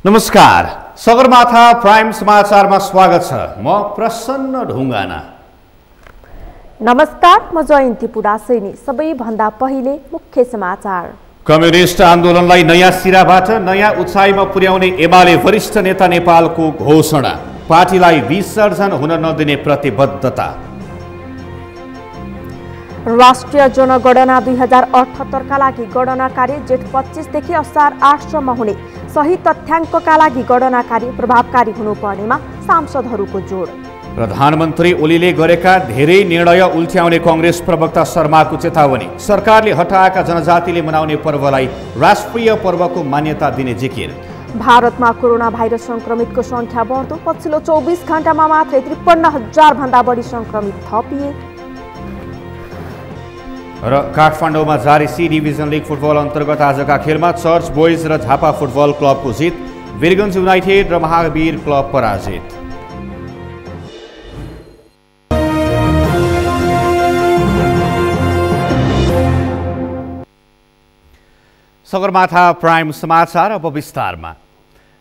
नमस्कार, सगरमाथा प्राइम समाचारमा स्वागत छ। म प्रसन्न ढुङ्गाना। नमस्कार, म जयन्ती पुडासेनी। सबैभन्दा पहिले मुख्य समाचार। कम्युनिस्ट आन्दोलनलाई नयाँ सिराबाट नयाँ उचाइमा पुर्याउने एमाले वरिष्ठ नेता नेपालको घोषणा। पार्टीलाई विसर्जन हुन नदिने प्रतिबद्धता। राष्ट्रिय जनगणना 2078 का लागि गणना कार्य जेठ 25 देखि असार 8 सम्म हुने। सही तथ्याङ्कका लागि गणना कार्य प्रभावकारी हुनुपर्नेमा सांसदहरूको जोड। प्रधानमन्त्री ओलीले गरेका धेरै निर्णय उल्ट्याउने कांग्रेस प्रवक्ता शर्माको चेतावनी। सरकारले हटाएका जनजातिले मनाउने पर्वलाई राष्ट्रिय पर्वको मान्यता दिने जिकिर। भारतमा कोरोना भाइरस संक्रमितको संख्या बढ्दो। पछिल्लो 24 घण्टामा मात्रै 53,000 भन्दा बढी संक्रमित थपिए। र काठमाडौँमा जारी सी डिभिजन लिग फुटबल अन्तर्गत आजका खेलमा चर्च बोइज र झापा फुटबल क्लबको जित। वीरगञ्ज युनाइटेड र महावीर क्लब पराजित। सगरमाथा प्राइम समाचार अब विस्तारमा।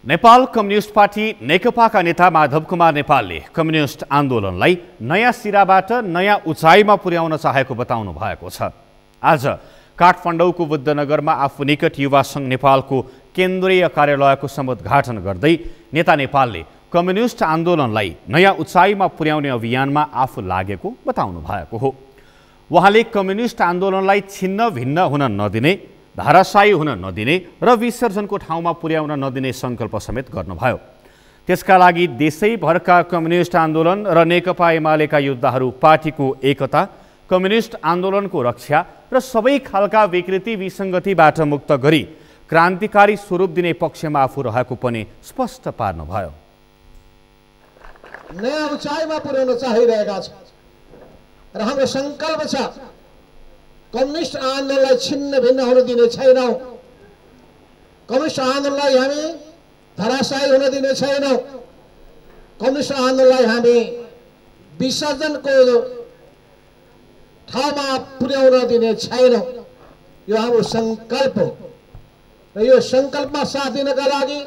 नेपाल कम्युनिस्ट पार्टी नेकपाका नेता माधव कुमार नेपालले कम्युनिस्ट आन्दोलनलाई नयाँ सिराबाट नयाँ उचाइमा पुर्याउन चाहेको बताउनु भएको छ। आज काठमाडौँको बुद्धनगरमा आफू निकट युवा सङ्घ नेपालको केन्द्रीय कार्यालयको समुद्घाटन गर्दै नेता नेपालले कम्युनिस्ट आन्दोलनलाई नयाँ उचाइमा पुर्याउने अभियानमा आफू लागेको बताउनु भएको हो। उहाँले कम्युनिस्ट आन्दोलनलाई छिन्न भिन्न हुन नदिने, धाराशायी हुन नदिने र विसर्जनको ठाउँमा पुर्याउन नदिने सङ्कल्प समेत गर्नुभयो। त्यसका लागि देशैभरका कम्युनिस्ट आन्दोलन र नेकपा एमालेका योद्धाहरू पार्टीको एकता, कम्युनिस्ट आन्दोलनको रक्षा र सबै खालका विकृति विसङ्गतिबाट मुक्त गरी क्रान्तिकारी स्वरूप दिने पक्षमा आफू रहेको पनि स्पष्ट पार्नुभयो। नयाँ उचाइमा पुर्याउन चाहिरहेका छौँ र हाम्रो सङ्कल्प छ कम्युनिस्ट आन्दोलनलाई छिन्न भिन्न हुन दिने छैनौँ। कम्युनिस्ट आन्दोलनलाई हामी धराशायी हुन दिने छैनौँ। कम्युनिस्ट आन्दोलनलाई हामी विसर्जनको ठाउँमा पुर्याउन दिने छैनौँ। यो हाम्रो सङ्कल्प हो र यो सङ्कल्पमा साथ दिनका लागि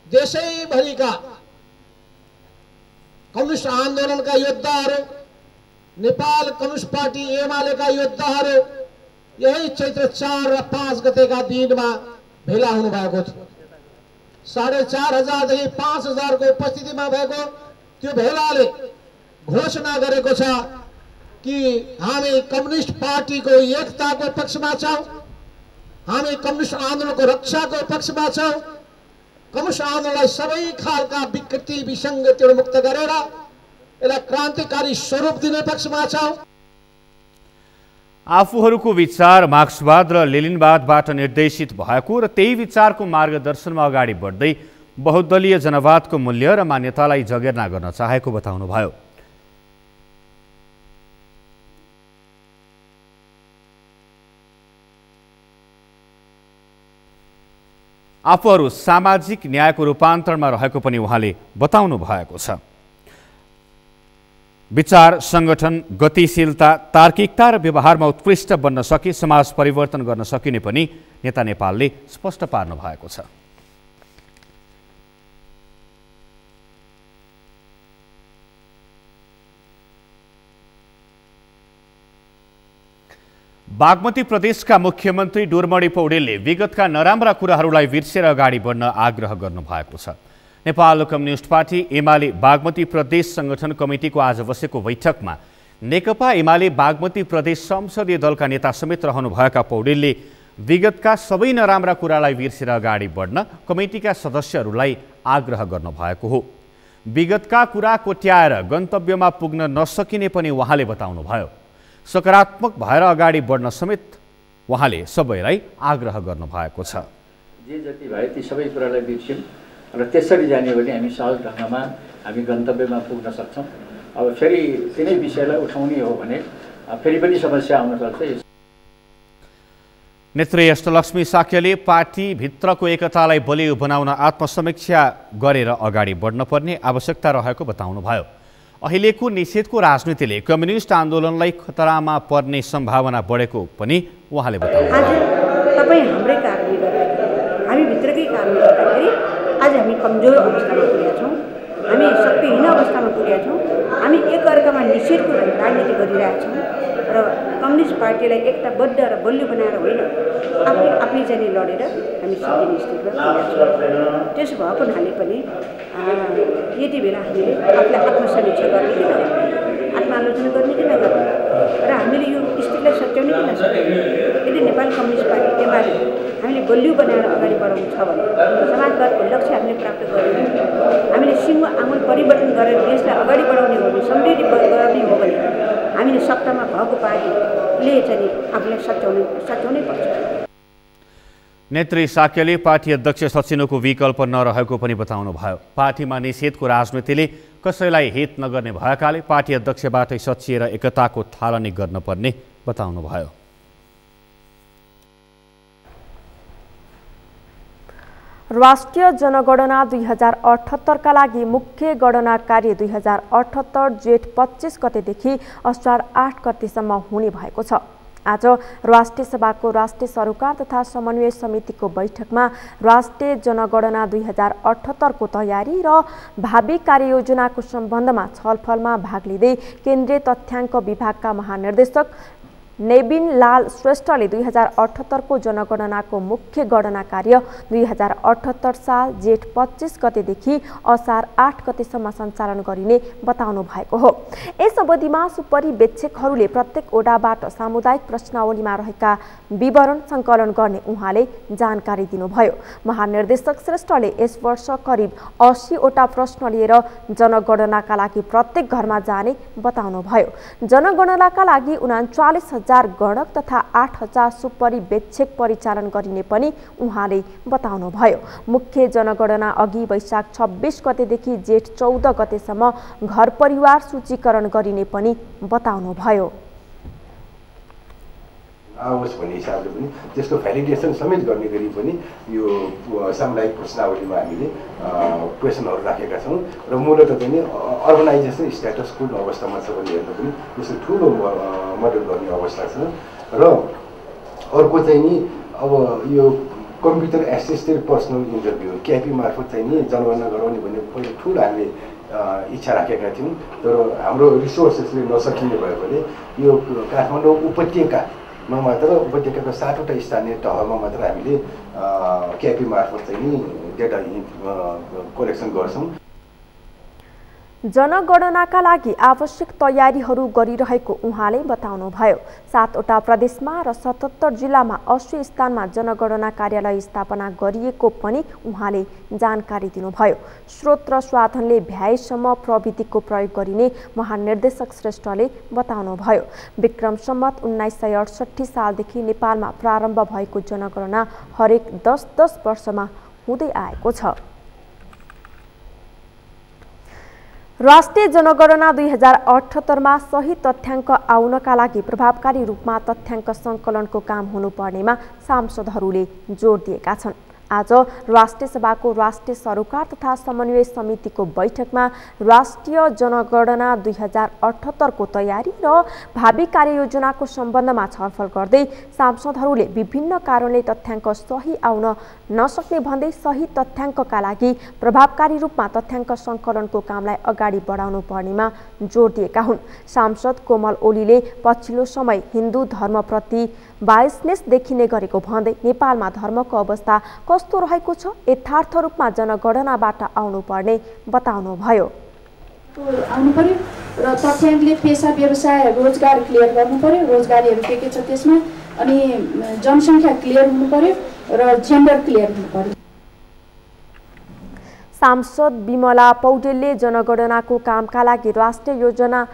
देशैभरिका कम्युनिस्ट आन्दोलनका योद्धाहरू, नेपाल कम्युनिस्ट पार्टी एमालेका योद्धाहरू यही चैत्र 4 र 5 गतेका दिनमा भेला हुनुभएको थियो। 4,500 देखि 5,000 को उपस्थितिमा भएको त्यो भेलाले घोषणा गरेको छ कि हामी कम्युनिस्ट पार्टीको एकताको पक्षमा छौँ, हामी कम्युनिस्ट आन्दोलनको रक्षाको पक्षमा छौँ, कम्युनिस्ट आन्दोलनलाई सबै खालका विकृति विसङ्गतिहरू मुक्त गरेर यसलाई क्रान्तिकारी स्वरूप दिने पक्षमा छौँ। आफूहरूको विचार मार्क्सवाद र लेनिनवादबाट निर्देशित भएको र त्यही विचारको मार्गदर्शनमा अगाडि बढ्दै बहुदलीय जनवादको मूल्य र मान्यतालाई जगेर्ना गर्न चाहेको बताउनुभयो। आफूहरू सामाजिक न्यायको रूपान्तरणमा रहेको पनि उहाँले बताउनु भएको छ। विचार, संगठन, गतिशीलता, तार्किकता र व्यवहारमा उत्कृष्ट बन्न सके समाज परिवर्तन गर्न सकिने पनि नेता नेपालले स्पष्ट पार्नु भएको छ। बागमती प्रदेशका मुख्यमन्त्री डोरमणि पौडेलले विगतका नराम्रा कुराहरूलाई बिर्सेर अगाडि बढ्न आग्रह गर्नुभएको छ। नेपाल कम्युनिस्ट पार्टी एमाले बागमती प्रदेश संगठन कमिटीको आज बसेको बैठकमा नेकपा एमाले बागमती प्रदेश संसदीय दलका नेता समेत रहनुभएका पौडेलले विगतका सबै नराम्रा कुरालाई बिर्सेर अगाडि बढ्न कमिटीका सदस्यहरूलाई आग्रह गर्नुभएको हो। विगतका कुरा कोट्याएर गन्तव्यमा पुग्न नसकिने पनि उहाँले बताउनुभयो। सकारात्मक भएर अगाडि बढ्न समेत उहाँले सबैलाई आग्रह गर्नुभएको छ। जे जति भयो ती सबै कुरालाई बिर्स्यौँ र त्यसरी जाने भने हामी सहज ढङ्गमा हामी गन्तव्यमा पुग्न सक्छौँ। अब फेरि तिनै विषयलाई उठाउने हो भने फेरि पनि समस्या आउन सक्छ। नेत्री अष्टलक्ष्मी साक्यले पार्टीभित्रको एकतालाई बलियो बनाउन आत्मसमीक्षा गरेर अगाडि बढ्न पर्ने आवश्यकता रहेको बताउनुभयो। अहिलेको निषेधको राजनीतिले कम्युनिस्ट आन्दोलनलाई खतरामा पर्ने सम्भावना बढेको पनि उहाँले बताउनुभयो। आज तपाईँ हाम्रै कारणले गर्दाखेरि हामी भित्रकै कारणले गर्दाखेरि आज हामी कमजोर अवस्थामा पुगेका छौँ, हामी शक्तिहीन अवस्थामा पुगेका छौँ, हामी एकअर्कामा निषेधको राजनीति गरिरहेका छौँ र कम्युनिस्ट पार्टीलाई एकताबद्ध र बलियो बनाएर होइन आफै जाने लडेर हामी सिक्किने स्थितिमा पुगेका छौँ। त्यसो भएको हुनाले पनि यति बेला हामीले आफूलाई आत्मसमीक्षा गर्ने कि नगर्ने, आत्मालोचना गर्ने कि नगर्ने र हामीले यो स्थितिलाई सच्याउने कि नसच्याउने। यदि नेपाल कम्युनिस्ट पार्टी एमाले हामीले बलियो बनाएर अगाडि बढाउनु छ भने, समाजवादको लक्ष्य हामीले प्राप्त गर्ने, हामीले सिङ्गो आमूल परिवर्तन गरेर देशलाई अगाडि बढाउने हो भने, समृद्धि गर्ने हो भने हामीले सत्तामा भएको पार्टीले चाहिँ आफूलाई सच्याउनै पर्छ। नेत्री साक्यले पार्टी अध्यक्ष सचिनको विकल्प नरहेको पनि बताउनुभयो। पार्टीमा निषेधको राजनीतिले कसैलाई हित नगर्ने भएकाले पार्टी अध्यक्षबाटै सचिएर एकताको थालनी गर्नुपर्ने बताउनुभयो। राष्ट्रिय जनगणना 2078 का लागि मुख्य गणना कार्य 2078 जेठ 25 गतेदेखि असार 8 गतेसम्म हुने भएको छ। आज राष्ट्रिय सभाको राष्ट्रिय सरोकार तथा समन्वय समितिको बैठकमा राष्ट्रिय जनगणना 2078 को तयारी र भावी कार्ययोजनाको सम्बन्धमा छलफलमा भाग लिँदै केन्द्रीय तथ्याङ्क विभागका महानिर्देशक नेबिन लाल श्रेष्ठले 2078 को जनगणनाको मुख्य गणना कार्य 2078 साल जेठ 25 गतेदेखि असार 8 गतेसम्म सञ्चालन गरिने बताउनु भएको हो। यस अवधिमा सुपरिवेक्षकहरूले प्रत्येक ओडाबाट सामुदायिक प्रश्नावलीमा रहेका विवरण सङ्कलन गर्ने उहाँले जानकारी दिनुभयो। महानिर्देशक श्रेष्ठले यस वर्ष करिब 80 वटा प्रश्न लिएर जनगणनाका लागि प्रत्येक घरमा जाने बताउनुभयो। जनगणनाका लागि 39,000 गणक तथा 8,000 सुपरिवेक्षक परिचालन गरिने पनि उहाँले बताउनुभयो। मुख्य जनगणना अघि वैशाख 26 गतेदेखि जेठ 14 गतेसम्म घर परिवार सूचीकरण गरिने पनि बताउनुभयो। आओस् भन्ने हिसाबले पनि त्यसको भ्यालिडेसन समेत गर्ने गरी पनि यो सामुदायिक प्रश्नावलीमा हामीले क्वेसनहरू राखेका छौँ र मूलतः पनि अर्गनाइजेसन स्ट्याटस कुन अवस्थामा छ भने हेर्दा पनि त्यसको ठुलो मद्दत गर्ने अवस्था छ। र अर्को चाहिँ नि अब यो कम्प्युटर एसिस्टेड पर्सनल इन्टरभ्यू क्यापी मार्फत चाहिँ नि जनगणना गराउने भन्ने पहिला ठुलो हामीले इच्छा राखेका थियौँ, तर हाम्रो रिसोर्सेसले नसकिने भयो भने यो काठमाडौँ उपत्यकामा मात्र उपत्यकाको 7वटा स्थानीय तहमा मात्र हामीले क्यापी मार्फत चाहिँ नि डेटा कलेक्सन गर्छौँ। जनगणनाका लागि आवश्यक तयारीहरू गरिरहेको उहाँले बताउनुभयो। 7वटा प्रदेशमा र 77 जिल्लामा 80 स्थानमा जनगणना कार्यालय स्थापना गरिएको पनि उहाँले जानकारी दिनुभयो। स्रोत र साधनले भ्याएसम्म प्रविधिको प्रयोग गरिने महानिर्देशक श्रेष्ठले बताउनुभयो। विक्रम सम्वत 1968 सालदेखि नेपालमा प्रारम्भ भएको जनगणना हरेक 10-10 वर्षमा हुँदै आएको छ। राष्ट्रिय जनगणना 2078 मा सही तथ्याङ्क आउनका लागि प्रभावकारी रूपमा तथ्याङ्क सङ्कलनको काम हुनुपर्नेमा सांसदहरूले जोड दिएका छन्। आज राष्ट्रिय सभाको राष्ट्रिय सरोकार तथा समन्वय समितिको बैठकमा राष्ट्रिय जनगणना 2078 को तयारी र भावी कार्ययोजनाको सम्बन्धमा छलफल गर्दै सांसदहरूले विभिन्न कारणले तथ्याङ्क सही आउन नसक्ने भन्दै सही तथ्याङ्कका लागि प्रभावकारी रूपमा तथ्याङ्क सङ्कलनको कामलाई अगाडि बढाउनु पर्नेमा जोड दिएका हुन्। सांसद कोमल ओलीले पछिल्लो समय हिन्दू धर्मप्रति बायसनेस देखिने गरेको भन्दै नेपालमा धर्मको अवस्था कस्तो रहेको छ यथार्थ रूपमा जनगणनाबाट आउनुपर्ने बताउनुभयो। आउनु पर्यो र तथ्याङ्कले पेसा व्यवसाय रोजगार क्लियर गर्नु पर्यो, रोजगारीहरू के छ त्यसमा, अनि जनसङ्ख्या क्लियर हुनु पर्यो र जेन्डर क्लियर हुनु पर्यो। सांसद विमला पौडेलले जनगणनाको कामका लागि राष्ट्रिय योजना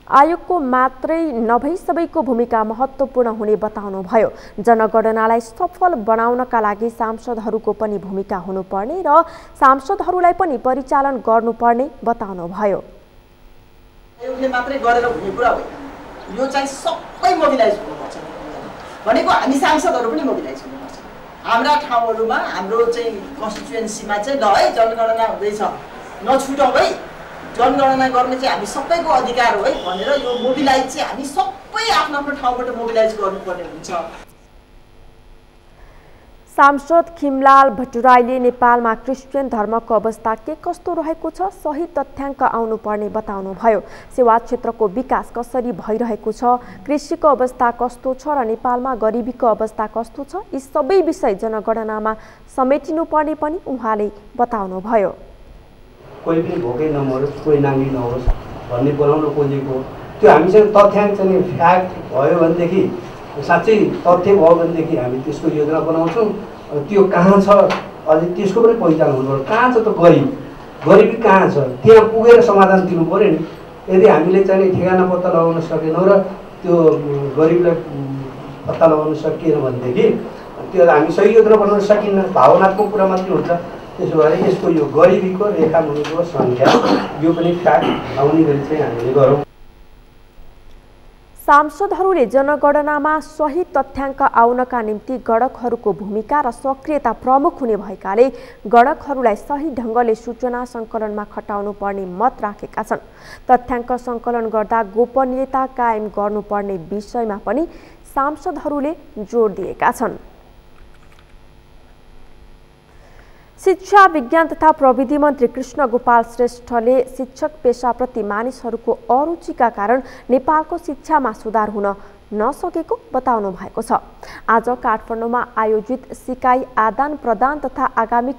आयोगको मात्रै नभई सबैको भूमिका महत्त्वपूर्ण हुने बताउनुभयो। जनगणनालाई सफल बनाउनका लागि सांसदहरूको पनि भूमिका हुनुपर्ने र सांसदहरूलाई पनि परिचालन गर्नुपर्ने बताउनुभयो। आयोगले मात्रै गरेर हुने कुरा होइन, यो चाहिँ सबै मोबिलाइज हुनुपर्छ भनेको हामी सांसदहरू पनि मोबिलाइज हुनुपर्छ। हाम्रा ठाउँहरूमा हाम्रो चाहिँ कन्स्टिट्युएन्सीमा चाहिँ ल है जनगणना हुँदैछ नछुटौँ है, जनगणना गर्ने चाहिँ हामी सबैको अधिकार हो है भनेर यो मोबिलाइज चाहिँ हामी सबै आफ्नो आफ्नो ठाउँबाट मोबिलाइज गर्नुपर्ने हुन्छ। सांसद खिमलाल भट्टराईले नेपालमा क्रिस्चियन धर्मको अवस्था के कस्तो रहेको छ सही तथ्याङ्क आउनुपर्ने बताउनुभयो। सेवा क्षेत्रको विकास कसरी भइरहेको छ, कृषिको अवस्था कस्तो छ र नेपालमा गरिबीको अवस्था कस्तो छ, यी सबै विषय जनगणनामा समेटिनुपर्ने पनि उहाँले बताउनुभयो। कोही पनि भोकै नमरोस्, कोही नाङ्गी नहोस् भन्ने बोलाउन खोजेको त्यो हामीसँग तथ्याङ्क चाहिँ फ्याक्ट भयो भनेदेखि, साँच्चै तथ्य भयो भनेदेखि हामी त्यसको योजना बनाउँछौँ। त्यो कहाँ छ अझै त्यसको पनि पहिचान हुनुपर्छ। कहाँ छ त गरिबी कहाँ छ, त्यहाँ पुगेर समाधान दिनु पऱ्यो नि। यदि हामीले चाहिँ ठेगाना पत्ता लगाउन सकेनौँ र त्यो गरिबलाई पत्ता लगाउन सकिएन भनेदेखि त्यो हामी सही योजना बनाउन सकिन्न, भावनात्मक कुरा मात्रै हुन्छ। त्यसो भए यसको यो गरिबीको रेखा मुनिको सङ्ख्या यो पनि फ्याक्ट आउने गरी चाहिँ हामीले गरौँ। सांसदहरूले जनगणनामा सही तथ्याङ्क आउनका निम्ति गणकहरूको भूमिका र सक्रियता प्रमुख हुने भएकाले गणकहरूलाई सही ढङ्गले सूचना सङ्कलनमा खटाउनु पर्ने मत राखेका छन्। तथ्याङ्क सङ्कलन गर्दा गोपनीयता कायम गर्नुपर्ने विषयमा पनि सांसदहरूले जोड दिएका छन्। शिक्षा विज्ञान तथा प्रविधि मन्त्री कृष्ण गोपाल श्रेष्ठले शिक्षक पेशाप्रति मानिसहरूको अरुचिका कारण नेपालको शिक्षामा सुधार हुन नसकेको बताउनु भएको छ। आज काठमाडौँमा आयोजित सिकाइ आदान प्रदान तथा आगामी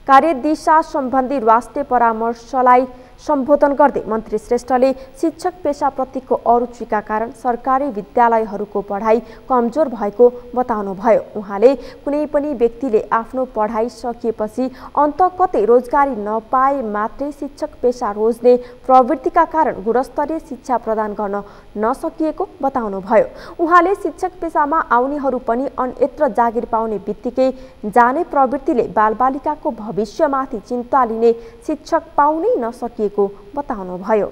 कार्यदिशा सम्बन्धी राष्ट्रिय परामर्शलाई सम्बोधन गर्दै मन्त्री श्रेष्ठले शिक्षक पेशाप्रतिको अरुचिका कारण सरकारी विद्यालयहरूको पढाइ कमजोर भएको बताउनुभयो। उहाँले कुनै पनि व्यक्तिले आफ्नो पढाइ सकिएपछि अन्त कतै रोजगारी नपाए मात्रै शिक्षक पेशा रोज्ने प्रवृत्तिका कारण गुणस्तरीय शिक्षा प्रदान गर्न नसकिएको बताउनुभयो। उहाँले शिक्षक पेशामा आउनेहरू पनि अन्यत्र जागिर पाउने बित्तिकै जाने प्रवृत्तिले बालबालिकाको भविष्यमाथि चिन्ता लिने शिक्षक पाउनै नसकिएको बताउनुभयो।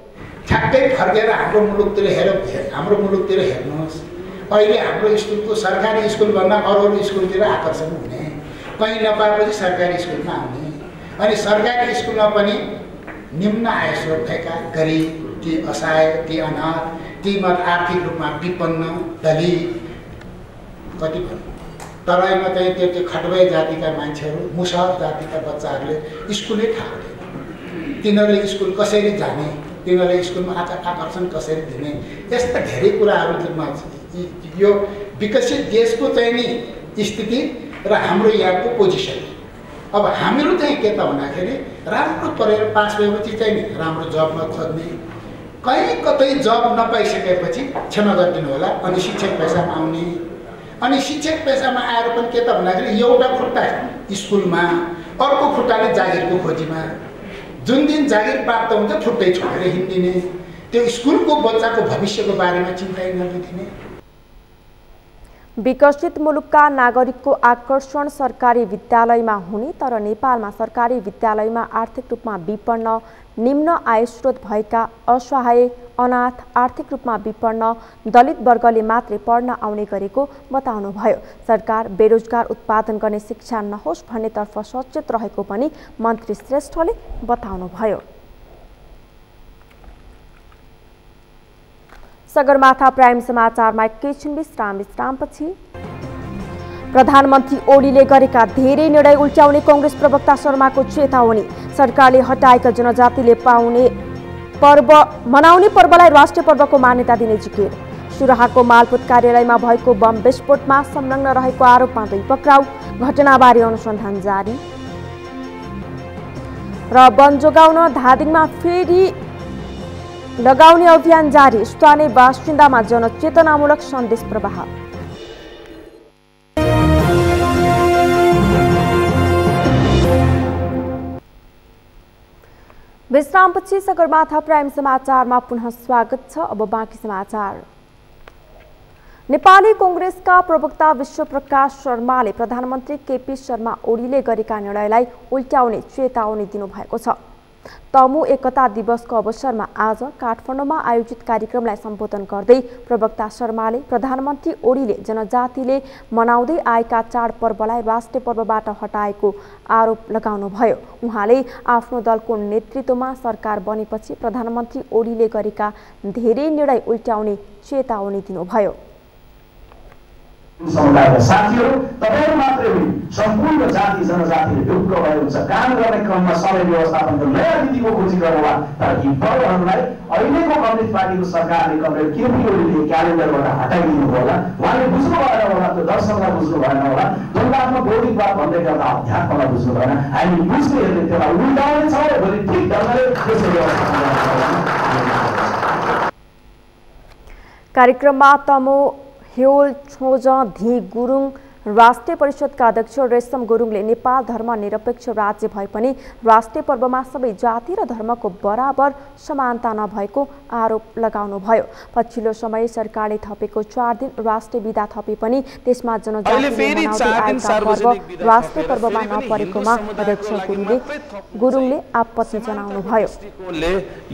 ठ्याक्कै फर्केर हाम्रो मुलुकतिर हेर्नुहोस्। अहिले हाम्रो स्कुलको सरकारी स्कुलभन्दा अरू स्कुलतिर आकर्षण हुने, कहीँ नपाएपछि सरकारी स्कुलमा आउने, अनि सरकारी स्कुलमा पनि निम्न आय स्रोत भएका गरिब, ती असहाय, ती अनाथ, ती आर्थिक रूपमा विपन्न, दलित कति भन्नु। तराईमा चाहिँ त्यो खटबै जातिका मान्छेहरू, मुसहर जातिका बच्चाहरूले स्कुलै थाहा हुँदैन। तिनीहरूले स्कुल कसरी जाने, तिनीहरूले स्कुलमा आकर्षण कसरी दिने, यस्ता धेरै कुराहरूमा यो विकसित देशको चाहिँ नि स्थिति र हाम्रो यहाँको पोजिसन। अब हामीहरू चाहिँ के त भन्दाखेरि राम्रो पढेर पास भएपछि चाहिँ नि राम्रो जबमा खोज्ने, कहीँ कतै जब नपाइसकेपछि क्षमा गरिदिनु होला अनि शिक्षक पेसामा आउने, अनि शिक्षक पेसामा आएर पनि के त भन्दाखेरि एउटा खुट्टा स्कुलमा, अर्को खुट्टाले जागिरको खोजीमा, जुन दिन जागिर प्राप्त हुन्छ छुट्टै छोडेर हिँडिदिने, त्यो स्कुलको बच्चाको भविष्यको बारेमा चिन्तै नलिदिने। विकसित मुलुकका नागरिकको आकर्षण सरकारी विद्यालयमा हुने, तर नेपालमा सरकारी विद्यालयमा आर्थिक रूपमा विपन्न, निम्न आय स्रोत भएका असहाय, अनाथ, आर्थिक रूपमा विपन्न, दलित वर्गले मात्रै पढ्न आउने गरेको बताउनुभयो। सरकार बेरोजगार उत्पादन गर्ने शिक्षा नहोस् भन्नेतर्फ सचेत रहेको पनि मन्त्री श्रेष्ठले बताउनुभयो। सगरमाथा प्राइम समाचारमा एकैछिन विश्रामपछि प्रधानमन्त्री ओलीले गरेका धेरै निर्णय उल्ट्याउने कांग्रेस प्रवक्ता शर्माको चेतावनी। सरकारले हटाएका जनजातिले मनाउने पर्वलाई राष्ट्रिय पर्वको मान्यता दिने जिकिर। सुराहाको मालपोत कार्यालयमा भएको बम विस्फोटमा संलग्न रहेको आरोपमा 2 पक्राउ। घटनाबारे अनुसन्धान जारी। र वन जोगाउन धादिङमा फेरि लगाउने अभियान जारी। स्थानीय बासिन्दामा जनचेतनामूलक सन्देश प्रवाह। विश्रामपछि सगरमाथा प्राइम समाचारमा पुनः स्वागत छ। अब बाँकी समाचार। नेपाली कांग्रेसका प्रवक्ता विश्वप्रकाश शर्माले प्रधानमन्त्री केपी शर्मा ओलीले गरेका निर्णयलाई उल्ट्याउने चेतावनी दिनुभएको छ। तमु एकता दिवसको अवसरमा आज काठमाडौँमा आयोजित कार्यक्रमलाई सम्बोधन गर्दै प्रवक्ता शर्माले प्रधानमन्त्री ओलीले जनजातिले मनाउँदै आएका चाडपर्वलाई राष्ट्रिय पर्वबाट हटाएको आरोप लगाउनुभयो। उहाँले आफ्नो दलको नेतृत्वमा सरकार बनेपछि प्रधानमन्त्री ओलीले गरेका धेरै निर्णय उल्ट्याउने चेतावनी दिनुभयो। समुदायका साथीहरू तपाईहरु मात्रै होइन सम्पूर्ण जाति जनजातिले ढुक्क भएको हुन्छ। काम गर्ने क्रममा समय व्यवस्थापनको नयाँ नीतिको खोजी गर्नुहोला। तर यी वर्गहरूलाई अहिलेको कम्युनिस्ट पार्टीको सरकारले कमरेड केपी ओलीले क्यालेन्डरबाट हटाइदिनु होला। उहाँले बुझ्नु भएन होला, त्यो दर्शकलाई बुझ्नु भएन होला, द्वन्द्वात्मक बौद्धिकवाद भन्दै गर्दा अध्यात्मलाई बुझ्नु भएन। हामी बुझ्ने हेर्ने त्यसलाई उल्टाउने छौँ भने ठिक ढङ्गले त्यसको व्यवस्थापन गर्नुपर्छ। कार्यक्रममा तमो हेउल छोज धी गुरुङ राष्ट्रिय परिषदका अध्यक्ष रेशम गुरुङले नेपाल धर्मनिरपेक्ष राज्य भए पनि राष्ट्रिय पर्वमा सबै जाति र धर्मको बराबर समानता नभएको आरोप लगाउनुभयो। पछिल्लो समय सरकारले थपेको 4 दिन राष्ट्रिय विदा थपे पनि त्यसमा जनजातिले राष्ट्रिय पर्वमा नपरेकोमा अध्यक्ष गुरुङले आपत्ति जनाउनुभयो।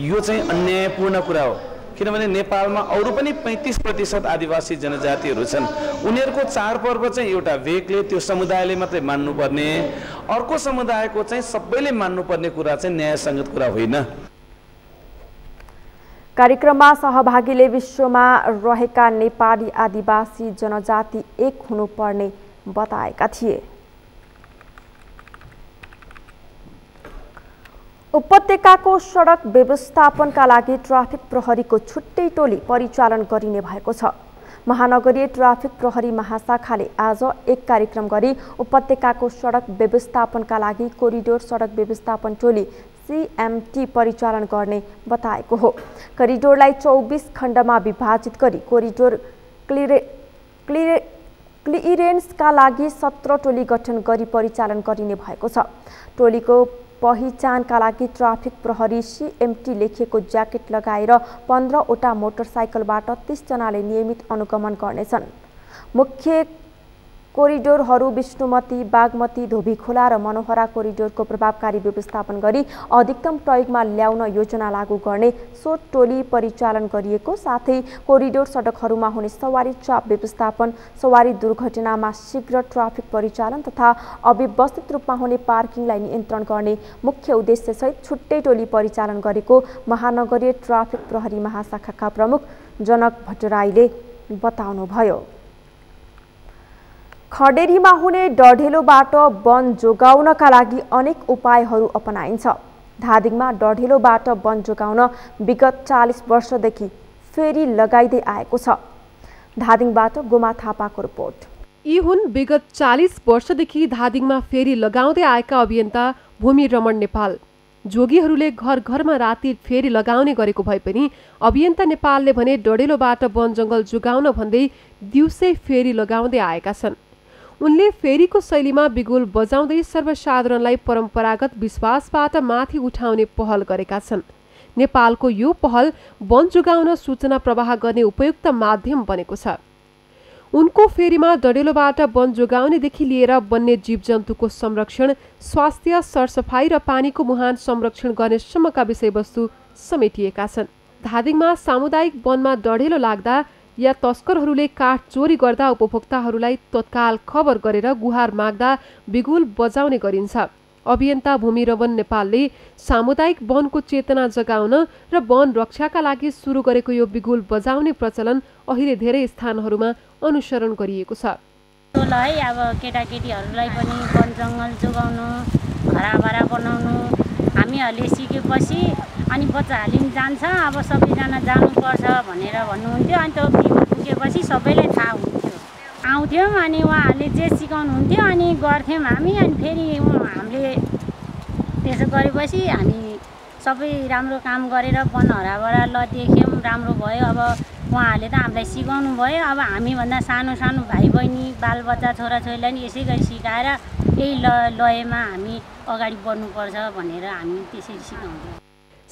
यो चाहिँ अन्यायपूर्ण कुरा हो, किनभने नेपालमा अरू पनि 35% आदिवासी जनजातिहरू छन्। उनीहरूको चाडपर्व चाहिँ एउटा भेगले त्यो समुदायले मात्रै मान्नुपर्ने, अर्को समुदायको चाहिँ सबैले मान्नुपर्ने कुरा चाहिँ न्यायसङ्गत कुरा होइन। कार्यक्रममा सहभागीले विश्वमा रहेका नेपाली आदिवासी जनजाति एक हुनुपर्ने बताएका थिए। उपत्यकाको सडक व्यवस्थापनका लागि ट्राफिक प्रहरीको छुट्टै टोली परिचालन गरिने भएको छ। महानगरीय ट्राफिक प्रहरी महाशाखाले आज एक कार्यक्रम गरी उपत्यकाको सडक व्यवस्थापनका लागि कोरिडोर सडक व्यवस्थापन टोली CMT परिचालन गर्ने बताएको हो। कोरिडोरलाई 24 खण्डमा विभाजित गरी कोरिडोर क्लियरेन्सका लागि 17 टोली गठन गरी परिचालन गरिने भएको छ। टोलीको पहिचानका लागि ट्राफिक प्रहरी CMT लेखिएको ज्याकेट लगाएर 15वटा मोटरसाइकलबाट 30 जनाले नियमित अनुगमन गर्नेछन्। मुख्य कोरिडोरहरू विष्णुमती, बागमती, धोबीखोला र मनोहरा कोरिडोरको प्रभावकारी व्यवस्थापन गरी अधिकतम प्रयोगमा ल्याउन योजना लागू गर्ने सो टोली परिचालन गरिएको, साथै कोरिडोर सडकहरूमा हुने सवारी चाप व्यवस्थापन, सवारी दुर्घटनामा शीघ्र ट्राफिक परिचालन तथा अव्यवस्थित रूपमा हुने पार्किङलाई नियन्त्रण गर्ने मुख्य उद्देश्यसहित छुट्टै टोली परिचालन गरेको महानगरीय ट्राफिक प्रहरी महाशाखाका प्रमुख जनक भट्टराईले बताउनुभयो। खडेरीमा हुने डढेलोबाट वन जोगाउनका लागि अनेक उपायहरू अपनाइन्छ। धादिङमा डढेलोबाट वन जोगाउन विगत 40 वर्षदेखि फेरी लगाइदै आएको छ। धादिङबाट गोमा थापाको रिपोर्ट। यी हुन् विगत 40 वर्षदेखि धादिङमा फेरी लगाउँदै आएका अभियन्ता भूमि रमण नेपाल। जोगीहरूले घर घरमा राति फेरी लगाउने गरेको भए पनि अभियन्ता नेपालले भने डढेलोबाट वन जङ्गल जोगाउन भन्दै दिउँसै फेरी लगाउँदै आएका छन्। उनले फेरीको शैलीमा बिगुल बजाउँदै सर्वसाधारणलाई परम्परागत विश्वासबाट माथि उठाउने पहल गरेका छन्। नेपालको यो पहल वन जोगाउन सूचना प्रवाह गर्ने उपयुक्त माध्यम बनेको छ। उनको फेरीमा डढेलोबाट वन जोगाउनेदेखि लिएर वन्य जीवजन्तुको संरक्षण, स्वास्थ्य, सरसफाई र पानीको मुहान संरक्षण गर्नेसम्मका विषयवस्तु समेटिएका छन्। धादिङमा सामुदायिक वनमा डढेलो लाग्दा या तस्करहरूले काठ चोरी गर्दा उपभोक्ताहरूलाई तत्काल खबर गरेर गुहार माग्दा बिगुल बजाउने गरिन्छ। अभियन्ता भूमि रमण नेपालले सामुदायिक वनको चेतना जगाउन र वन रक्षाका लागि सुरु गरेको यो बिगुल बजाउने प्रचलन अहिले धेरै स्थानहरूमा अनुसरण गरिएको छ। अब केटाकेटीहरूलाई पनि वन जङ्गल जोगाउनु, हराभरा बनाउनु हामीहरूले सिकेपछि अनि बच्चाहरूले पनि जान्छ, अब सबैजना जानुपर्छ भनेर भन्नुहुन्थ्यो। अनि त्यो बिगुल पुगेपछि सबैलाई थाहा हुन्थ्यो, आउँथ्यौँ अनि उहाँहरूले जे सिकाउनुहुन्थ्यो अनि गर्थ्यौँ हामी। अनि फेरि हामीले त्यसो गरेपछि हामी सबै राम्रो काम गरेर वन हराभरा देख्यौँ, राम्रो भयो। अब उहाँहरूले त हामीलाई सिकाउनु भयो, अब हामीभन्दा सानो सानो भाइ बहिनी बालबच्चा छोराछोरीलाई पनि यसै गरी सिकाएर यही लयमा हामी अगाडि बढ्नुपर्छ भनेर हामी त्यसरी सिकाउँछौँ।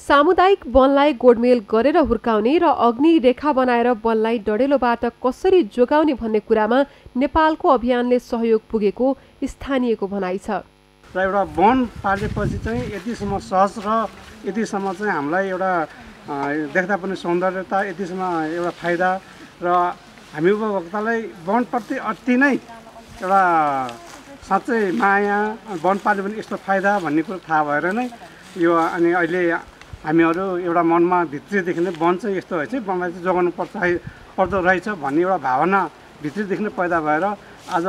सामुदायिक वनलाई गोडमेल गरेर हुर्काउने र अग्नि रेखा बनाएर वनलाई डढेलोबाट कसरी जोगाउने भन्ने कुरामा नेपालको अभियानले सहयोग पुगेको स्थानीयको भनाइ छ। र एउटा वन पालेपछि चाहिँ यतिसम्म सहज र यतिसम्म चाहिँ हामीलाई एउटा देख्दा पनि सौन्दर्यता, यतिसम्म एउटा फाइदा र हामी उपभोक्तालाई वनप्रति अति नै एउटा साँच्चै माया, वन पाले पनि यस्तो फाइदा भन्ने कुरो थाहा भएर नै यो अनि अहिले हामीहरू एउटा मनमा भित्रीदेखि नै वन चाहिँ यस्तो भएपछि वनलाई चाहिँ जोगाउनु पर्दो रहेछ भन्ने एउटा भावना भित्रीदेखि नै पैदा भएर आज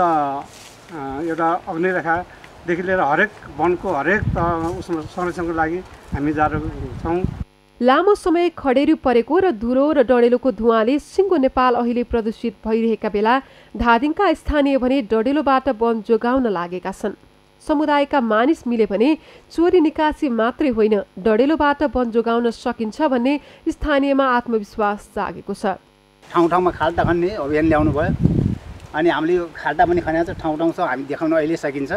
एउटा अग्निरेखादेखि लिएर हरेक वनको हरेक उसमा संरक्षणको लागि हामी जागरुक छौँ। लामो समय खडेरी परेको र धुलो र डडेलोको धुवाँले सिङ्गो नेपाल अहिले प्रदूषित भइरहेका बेला धादिङका स्थानीय भने डडेलोबाट वन जोगाउन लागेका छन्। समुदायका मानिस मिले भने चोरी निकासी मात्रै होइन, डडेलोबाट वन जोगाउन सकिन्छ भन्ने स्थानीयमा आत्मविश्वास जागेको छ। ठाउँ ठाउँमा खाल्टा खन्ने अभियान ल्याउनु भयो, अनि हामीले यो खाल्टा पनि खनेको छ, ठाउँ ठाउँ छ हामी देखाउन अहिले सकिन्छ।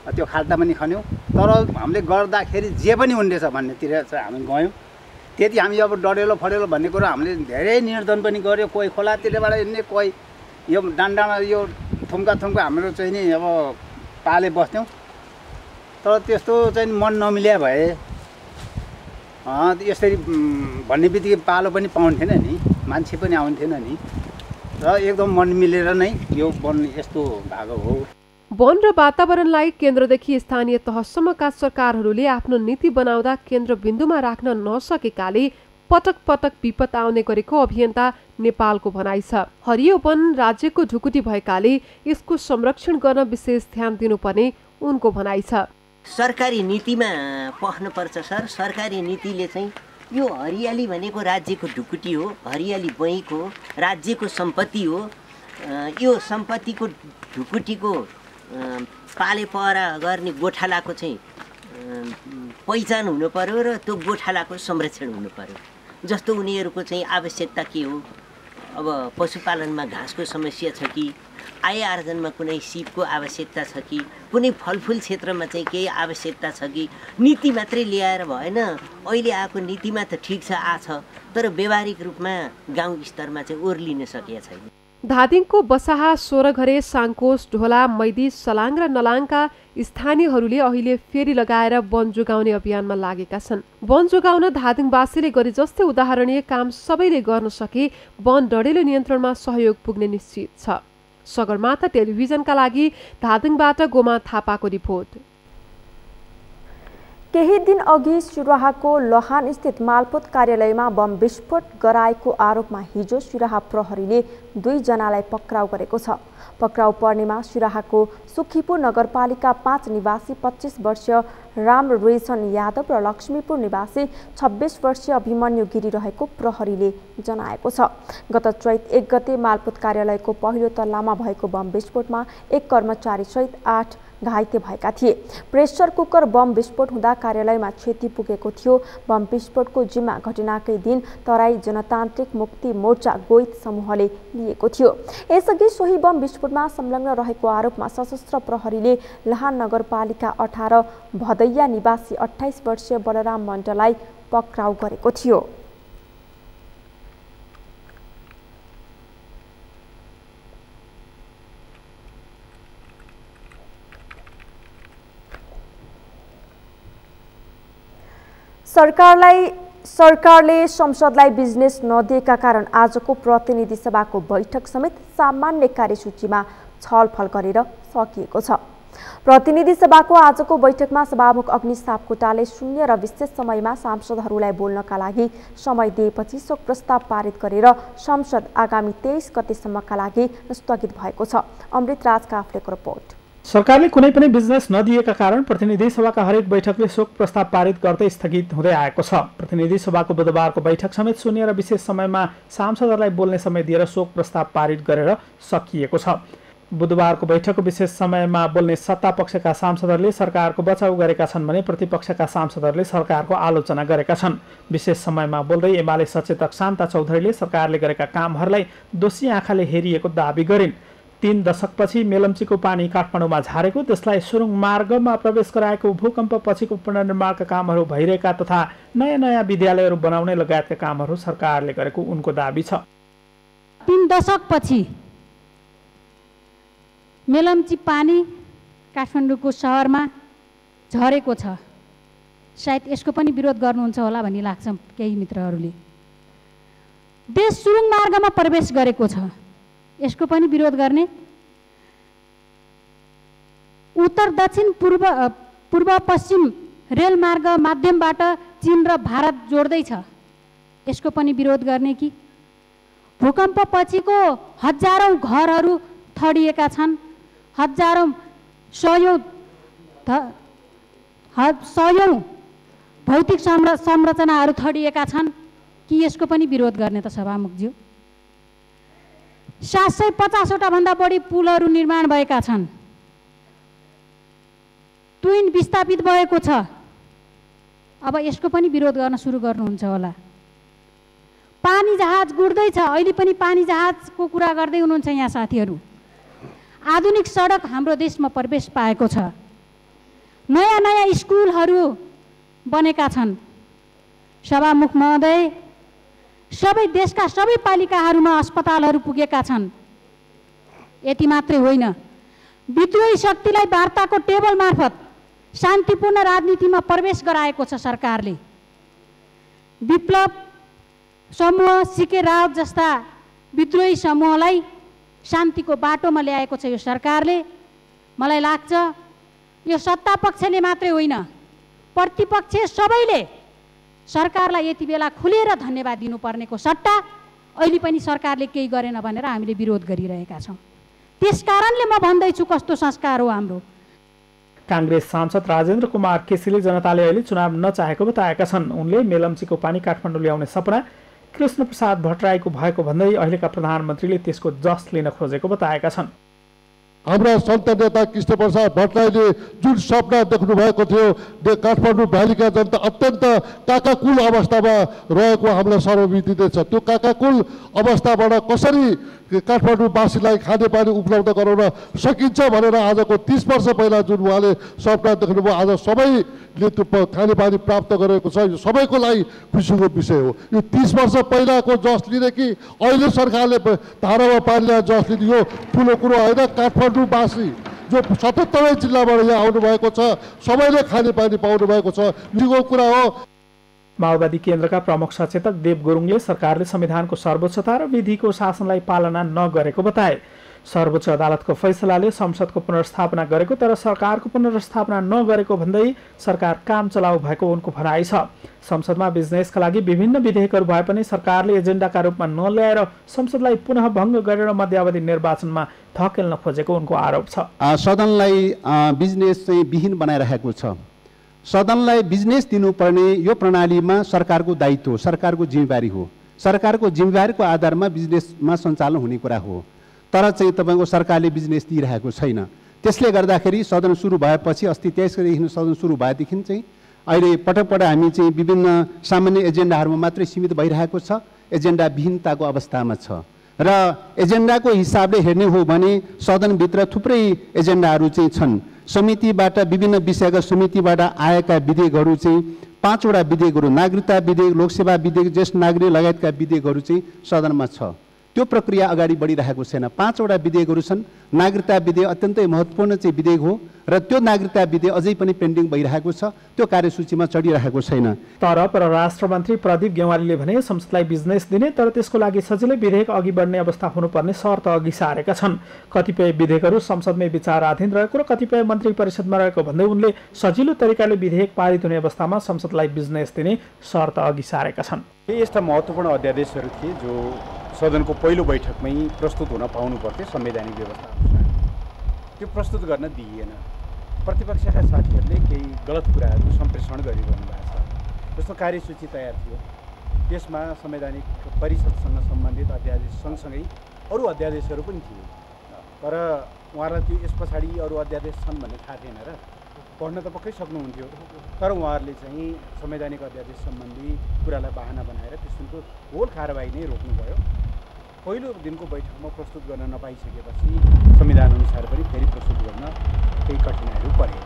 त्यो खाल्टा पनि खन्यौँ, तर हामीले गर्दाखेरि जे पनि हुँदैछ भन्नेतिर चाहिँ हामी गयौँ। त्यति हामी अब डडेलो फडेलो भन्ने कुरो हामीले धेरै निर्धन पनि गऱ्यो। कोही खोलातिरबाट हिँड्ने, कोही यो डाँडामा यो थुम्का हाम्रो चाहिँ नि अब पाले बस्थ्यौँ, तर त्यस्तो चाहिँ मन नमिल्या भए यसरी भन्ने बित्तिकै पालो पनि पाउँथेन नि, मान्छे पनि आउँथेन नि, र एकदम मन मिलेर नै यो वन यस्तो भएको हो। वन र वातावरणलाई केन्द्रदेखि स्थानीय तहसम्मका सरकारहरूले आफ्नो नीति बनाउँदा केन्द्रबिन्दुमा राख्न नसकेकाले पटक पटक विपद आउने गरेको अभियन्ता नेपालको भनाइ छ। हरियो वन राज्यको ढुकुटी भएकाले यसको संरक्षण गर्न विशेष ध्यान दिनुपर्ने उनको भनाइ छ। सरकारी नीतिमा पख्नुपर्छ सर। सरकारी नीतिले चाहिँ यो हरियाली भनेको राज्यको ढुकुटी हो, हरियाली बैँको राज्यको सम्पत्ति हो। यो सम्पत्तिको ढुकुटीको पाले पहरा गर्ने गोठालाको चाहिँ पहिचान हुनु पर्यो र त्यो गोठालाको संरक्षण हुनु पर्यो। जस्तो उनीहरूको चाहिँ आवश्यकता के हो, अब पशुपालनमा घाँसको समस्या छ कि, आय आर्जनमा कुनै सिपको आवश्यकता छ कि, कुनै फलफुल क्षेत्रमा चाहिँ केही आवश्यकता छ कि, नीति मात्रै ल्याएर भएन। अहिले आएको नीतिमा त ठिक छ आछ, तर व्यावहारिक रूपमा गाउँ स्तरमा चाहिँ ओर्लिन सकेको छैन। धादिङको बसाहा, सोरघरे, साङ्कोस, ढोला, मैदी, सलाङ र नलाङका स्थानीयहरूले अहिले फेरि लगाएर वन जोगाउने अभियानमा लागेका छन्। वन जोगाउन धादिङवासीले गरे जस्तै उदाहरणीय काम सबैले गर्न सके वन डडेलो नियन्त्रणमा सहयोग पुग्ने निश्चित छ। सगरमाथा टेलिभिजनका लागि धादिङबाट गोमा थापाको रिपोर्ट। केही दिन अघि सिराहाको लहान स्थित मालपोत कार्यालयमा बम विस्फोट गराएको आरोपमा हिजो सिराहा प्रहरीले 2 जनालाई पक्राउ गरेको छ। पक्राउ पर्नेमा सिराहाको सुखीपुर नगरपालिका 5 निवासी 25 वर्षीय राम रेसन यादव र लक्ष्मीपुर निवासी 26 वर्षीय अभिमन्यु गिरी रहेको प्रहरीले जनाएको छ। गत चैत 1 गते मालपोत कार्यालयको पहिलो तल्लामा भएको बम विस्फोटमा 1 कर्मचारी सहित 8 घाइते भएका थिए। प्रेसर कुकर बम विस्फोट हुँदा कार्यालयमा क्षति पुगेको थियो। बम विस्फोटको जिम्मा घटनाकै दिन तराई जनतान्त्रिक मुक्ति मोर्चा गोइत समूहले लिएको थियो। यसअघि सोही बम विस्फोटमा संलग्न रहेको आरोपमा सशस्त्र प्रहरीले लहान नगरपालिका 18 भदैया निवासी 28 वर्षीय बलराम मण्डललाई पक्राउ गरेको थियो। सरकारले संसदलाई बिजनेस नदिएका कारण आजको प्रतिनिधि सभाको बैठक समेत सामान्य कार्यसूचीमा छलफल गरेर सकिएको छ। प्रतिनिधि सभाको आजको बैठकमा सभामुख अग्नि सापकोटाले शून्य र विशेष समयमा सांसदहरूलाई बोल्नका लागि समय दिएपछि शोक प्रस्ताव पारित गरेर संसद आगामी 23 गतेसम्मका लागि स्थगित भएको छ। अमृत राज काफ्लेको रिपोर्ट। सरकारले कुनै पनि बिजनेस नदिएका कारण प्रतिनिधि सभाका हरेक बैठकले शोक प्रस्ताव पारित गर्दै स्थगित हुँदै आएको छ। प्रतिनिधि सभाको बुधबारको बैठक समेत शून्य र विशेष समयमा सांसदहरूलाई बोल्ने समय दिएर शोक प्रस्ताव पारित गरेर सकिएको छ। बुधबारको बैठकको विशेष समयमा बोल्ने सत्ता पक्षका सांसदहरूले सरकारको बचाउ गरेका छन् भने प्रतिपक्षका सांसदहरूले सरकारको आलोचना गरेका छन्। विशेष समयमा बोल्दै एमाले सचेतक शान्ता चौधरीले सरकारले गरेका कामहरूलाई दोषी आँखाले हेरिएको दाबी गरिन्। 3 दशकपछि मेलम्चीको पानी काठमाडौँमा झारेको, त्यसलाई सुरुङ मार्गमा प्रवेश गराएको, भूकम्पपछिको पुनर्निर्माणका कामहरू भइरहेका तथा नयाँ विद्यालयहरू बनाउने लगायतका कामहरू सरकारले गरेको उनको दाबी छ। 3 दशकपछि मेलम्ची पानी काठमाडौँको सहरमा झरेको छ। सायद यसको पनि विरोध गर्नुहुन्छ होला भन्ने लाग्छ केही मित्रहरूले। देश सुरुङ मार्गमा प्रवेश गरेको छ, यसको पनि विरोध गर्ने। उत्तर दक्षिण पूर्व पश्चिम रेलमार्ग माध्यमबाट चीन र भारत जोड्दैछ, यसको पनि विरोध गर्ने कि भूकम्पपछिको हजारौँ घरहरू थडिएका छन्, हजारौँ सयौँ भौतिक संरचनाहरू थडिएका छन् कि यसको पनि विरोध गर्ने त सभामुखज्यू? 750वटा भन्दा बढी पुलहरू निर्माण भएका छन्, ट्विन विस्थापित भएको छ। अब यसको पनि विरोध गर्न सुरु गर्नुहुन्छ होला। पानी जहाज गुड्दैछ, अहिले पनि पानी जहाजको कुरा गर्दै हुनुहुन्छ यहाँ साथीहरू। आधुनिक सडक हाम्रो देशमा प्रवेश पाएको छ, नयाँ नयाँ स्कुलहरू बनेका छन्। सभामुख महोदय, सबै देशका सबै पालिकाहरूमा अस्पतालहरू पुगेका छन्। यति मात्रै होइन, विद्रोही शक्तिलाई वार्ताको टेबल मार्फत शान्तिपूर्ण राजनीतिमा प्रवेश गराएको छ सरकारले। विप्लव समूह सिके रावत जस्ता विद्रोही समूहलाई शान्तिको बाटोमा ल्याएको छ यो सरकारले। मलाई लाग्छ यो सत्ता पक्षले मात्रै होइन, प्रतिपक्ष सबैले सरकारलाई यति बेला खुलेर धन्यवाद दिनुपर्नेको सट्टा अहिले पनि सरकारले केही गरेन भनेर हामीले विरोध गरिरहेका छौँ। त्यसकारणले म भन्दैछु कस्तो संस्कार हो हाम्रो। काङ्ग्रेस सांसद राजेन्द्र कुमार केसीले जनताले अहिले चुनाव नचाहेको बताएका छन्। उनले मेलम्चीको पानी काठमाडौँ ल्याउने सपना कृष्ण प्रसाद भट्टराईको भएको भन्दै अहिलेका प्रधानमन्त्रीले त्यसको जस लिन खोजेको बताएका छन्। हाम्रा सन्त नेता कृष्ण प्रसाद भट्टराईले जुन सपना देख्नु भएको थियो, काठमाडौँ भ्यालीका जनता अत्यन्त काकाकुल अवस्थामा रहेको हामीलाई सर्वविदित छ। त्यो काकाकुल अवस्थाबाट कसरी काठमाडौँवासीलाई खानेपानी उपलब्ध गराउन सकिन्छ भनेर आजको 30 वर्ष पहिला जुन उहाँले सपना देख्नुभयो, आज सबैले त्यो खानेपानी प्राप्त गरेको छ। यो सबैको लागि खुसीको विषय हो। यो 30 वर्ष पहिलाको जस लिने कि अहिले सरकारले धारामा पानी जस लिने, यो ठुलो कुरो होइन। काठमाडौँवासी जो 77 जिल्लाबाट यहाँ आउनुभएको छ, सबैले खानेपानी पाउनु भएको छ, यो कुरा हो। माओवादी केन्द्रका प्रमुख सचेतक देव गुरुङले सरकारले संविधानको सर्वोच्चता र विधिको शासनलाई पालना नगरेको बताए। सर्वोच्च अदालतको फैसलाले संसदको पुनर्स्थापना गरेको तर सरकारको पुनर्स्थापना नगरेको भन्दै सरकार काम चलाउ भएको उनको भनाइ छ। संसदमा बिजनेसका लागि विभिन्न विधेयकहरू भए पनि सरकारले एजेन्डाका रूपमा नल्याएर संसदलाई पुनः भङ्ग गरेर मध्यावधि निर्वाचनमा धकेल्न खोजेको उनको आरोप छ। सदनलाई बिजनेस चाहिँ विहीन बनाइरहेको छ। सदनलाई बिजनेस दिनुपर्ने यो प्रणालीमा सरकारको दायित्व हो, सरकारको जिम्मेवारी हो। सरकारको जिम्मेवारीको आधारमा बिजनेसमा सञ्चालन हुने कुरा हो। तर चाहिँ तपाईँको सरकारले बिजनेस दिइरहेको छैन। त्यसले गर्दाखेरि सदन सुरु भएपछि अस्ति 23 गतेदेखि सदन सुरु भएदेखि चाहिँ अहिले पटक पटक हामी चाहिँ विभिन्न सामान्य एजेन्डाहरूमा मात्रै सीमित भइरहेको छ, एजेन्डा विहीनताको अवस्थामा छ। र एजेन्डाको हिसाबले हेर्ने हो भने सदनभित्र थुप्रै एजेन्डाहरू चाहिँ छन्। समितिबाट विभिन्न विषयका समितिबाट आएका विधेयकहरू चाहिँ 5 वटा विधेयकहरू, नागरिकता विधेयक, लोकसेवा विधेयक, ज्येष्ठ नागरिक लगायतका विधेयकहरू चाहिँ सदनमा छ। त्यो प्रक्रिया अगाडि बढिरहेको छैन। 5 वटा विधेयकहरू छन्। नागरिकता विधेयक अत्यन्तै महत्त्वपूर्ण चाहिँ विधेयक हो र त्यो नागरिकता विधेयक अझै पनि पेन्डिङ भइरहेको छ, त्यो कार्यसूचीमा चढिरहेको छैन। तर परराष्ट्र मन्त्री प्रदीप गेवालीले भने संसदलाई बिजनेस दिने तर त्यसको लागि सजिलै विधेयक अघि बढ्ने अवस्था हुनुपर्ने शर्त अघि सारेका छन्। कतिपय विधेयकहरू संसदमै विचाराधीन रहेको र कतिपय मन्त्री परिषदमा रहेको भन्दै उनले सजिलो तरिकाले विधेयक पारित हुने अवस्थामा संसदलाई बिजनेस दिने शर्त अघि सारेका छन्। यस्ता महत्त्वपूर्ण अध्यादेशहरू थिए जो सदनको पहिलो बैठकमै प्रस्तुत हुन पाउनु पर्थ्यो संवैधानिक व्यवस्था अनुसार, त्यो प्रस्तुत गर्न दिइएन। प्रतिपक्षका साथीहरूले केही गलत कुराहरू सम्प्रेषण गरिरहनु भएको छ। जस्तो कार्यसूची तयार थियो, त्यसमा संवैधानिक परिषदसँग सम्बन्धित अध्यादेश सँगसँगै अरू अध्यादेशहरू पनि थिए। तर उहाँहरूलाई त्यो यस पछाडि अरू अध्यादेश छन् भन्ने थाहा थिएन र पढ्न त पक्कै सक्नुहुन्थ्यो। तर उहाँहरूले चाहिँ संवैधानिक अध्यादेश सम्बन्धी कुरालाई बहाना बनाएर त्यसको होल कारबाही नै रोक्नुभयो। पहिलो दिनको बैठकमा प्रस्तुत गर्न नपाइसकेपछि संविधान अनुसार पनि फेरि प्रस्तुत गर्न केही कठिनाइहरू परे।